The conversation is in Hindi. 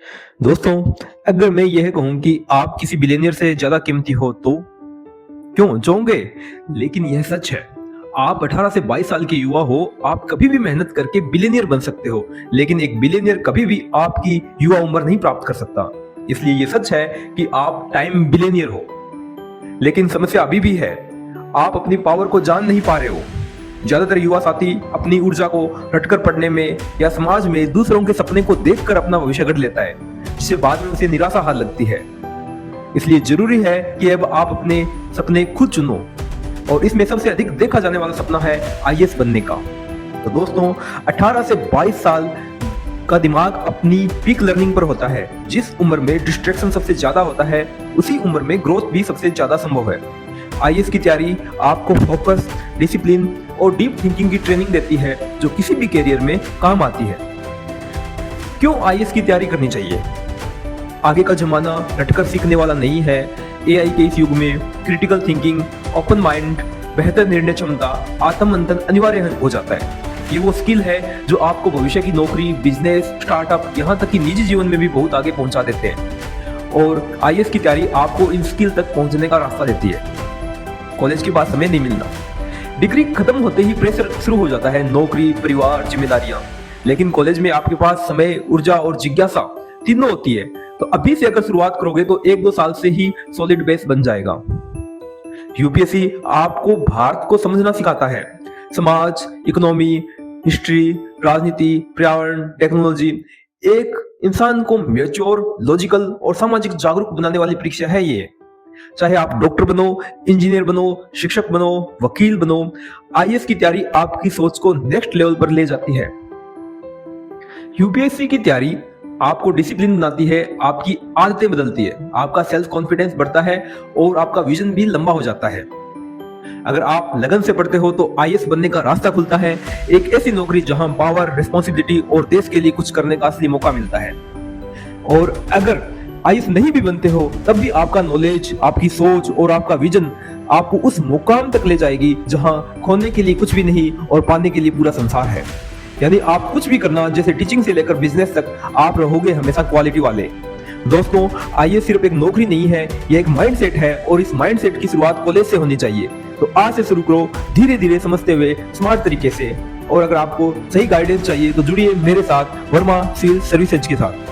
दोस्तों, अगर मैं यह कहूँ कि आप किसी बिलियनियर से ज़्यादा कीमती हो तो क्यों चाहोगे? लेकिन यह सच है। आप 18 से 22 साल के युवा हो, आप कभी भी मेहनत करके बिलियनियर बन सकते हो, लेकिन एक बिलियनियर कभी भी आपकी युवा उम्र नहीं प्राप्त कर सकता। इसलिए ये सच है कि आप टाइम बिलियनियर हो। लेकिन समस्या अभी भी है, आप अपनी पावर को जान नहीं पा रहे हो। ज्यादातर युवा साथी अपनी ऊर्जा को रटकर पढ़ने में या समाज में दूसरों के सपने को देखकर अपना भविष्य गढ़ लेता है, जिससे बाद में उसे निराशा हाथ लगती है। इसलिए जरूरी है कि अब आप अपने सपने खुद चुनो, और इसमें सबसे अधिक देखा जाने वाला सपना है आईएएस बनने का। तो दोस्तों, 18 से 22 साल का दिमाग अपनी पीक लर्निंग पर होता है। जिस उम्र में डिस्ट्रैक्शन सबसे ज्यादा होता है, उसी उम्र में ग्रोथ भी सबसे ज्यादा संभव है। आईएएस की तैयारी आपको फोकस, डिसिप्लिन और डीप थिंकिंग की ट्रेनिंग देती है, जो किसी भी करियर में काम आती है। क्यों आईएएस की तैयारी करनी चाहिए? आगे का जमाना रटकर सीखने वाला नहीं है। एआई के इस युग में क्रिटिकल थिंकिंग, ओपन माइंड, बेहतर निर्णय क्षमता, आत्ममंथन अनिवार्य हो जाता है। ये वो स्किल है जो आपको भविष्य की नौकरी, बिजनेस, स्टार्टअप, यहाँ तक कि निजी जीवन में भी बहुत आगे पहुंचा देते हैं। और आईएएस की तैयारी आपको इन स्किल तक पहुंचने का रास्ता देती है। कॉलेज के बाद समय नहीं मिलना, डिग्री खत्म होते ही प्रेशर शुरू हो जाता है, नौकरी, परिवार, जिम्मेदारियां। लेकिन कॉलेज में आपके पास समय, ऊर्जा और जिज्ञासा तीनों होती है। तो अभी से अगर शुरुआत करोगे तो 1-2 साल से ही सॉलिड बेस बन जाएगा। यूपीएससी आपको भारत को समझना सिखाता है। समाज, इकोनॉमी, हिस्ट्री, राजनीति, पर्यावरण, टेक्नोलॉजी। एक इंसान को मैच्योर, लॉजिकल और सामाजिक जागरूक बनाने वाली परीक्षा है ये। चाहे आप डॉक्टर बनो, इंजीनियर बनो, शिक्षक बनो, वकील बनो, आईएएस की तैयारी आपकी सोच को नेक्स्ट लेवल पर ले जाती है। यूपीएससी की तैयारी आपको डिसिप्लिन बनाती है, आपकी आदतें बदलती है, आपका सेल्फ कॉन्फिडेंस बढ़ता है और आपका विजन भी लंबा हो जाता है। अगर आप लगन से पढ़ते हो तो आईएएस बनने का रास्ता खुलता है। एक ऐसी नौकरी जहां पावर, रिस्पॉन्सिबिलिटी और देश के लिए कुछ करने का असली मौका मिलता है। और अगर आईएएस नहीं भी बनते हो तब भी आपका नॉलेज, आपकी सोच और आपका विजन आपको उस मुकाम तक ले जाएगी जहां खोने के लिए कुछ भी नहीं और पाने के लिए पूरा संसार है। यानी आप कुछ भी करना, जैसे टीचिंग से लेकर बिजनेस तक, आप रहोगे हमेशा क्वालिटी वाले। दोस्तों, आईएएस सिर्फ एक नौकरी नहीं है, यह एक माइंडसेट है, और इस माइंडसेट की शुरुआत कॉलेज से होनी चाहिए। तो आज से शुरू करो, धीरे धीरे समझते हुए, स्मार्ट तरीके से। और अगर आपको सही गाइडेंस चाहिए तो जुड़िए मेरे साथ, वर्मा सिविल सर्विसेज के साथ।